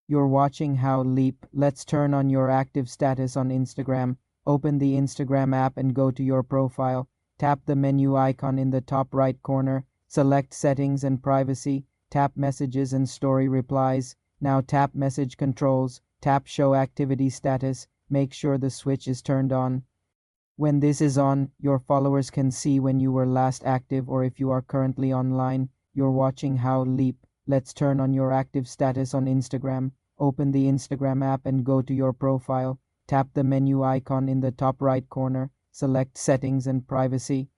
You're watching How Leap. Let's turn on your active status on Instagram. Open the Instagram app and go to your profile. Tap the menu icon in the top right corner. Select Settings and Privacy. Tap Messages and Story Replies. Now tap Message Controls. Tap Show Activity Status. Make sure the switch is turned on. When this is on, your followers can see when you were last active or if you are currently online. You're watching How Leap. Let's turn on your active status on Instagram. Open the Instagram app and go to your profile. Tap the menu icon in the top right corner. Select Settings and Privacy.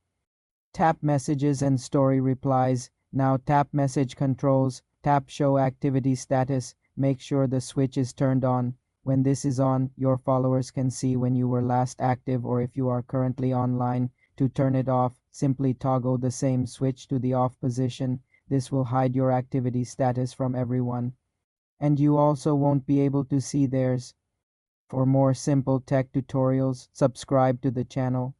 Tap Messages and Story Replies. Now tap Message Controls. Tap Show Activity Status. Make sure the switch is turned on. When this is on, your followers can see when you were last active or if you are currently online. To turn it off, simply toggle the same switch to the off position. This will hide your activity status from everyone. And you also won't be able to see theirs. For more simple tech tutorials, subscribe to the channel.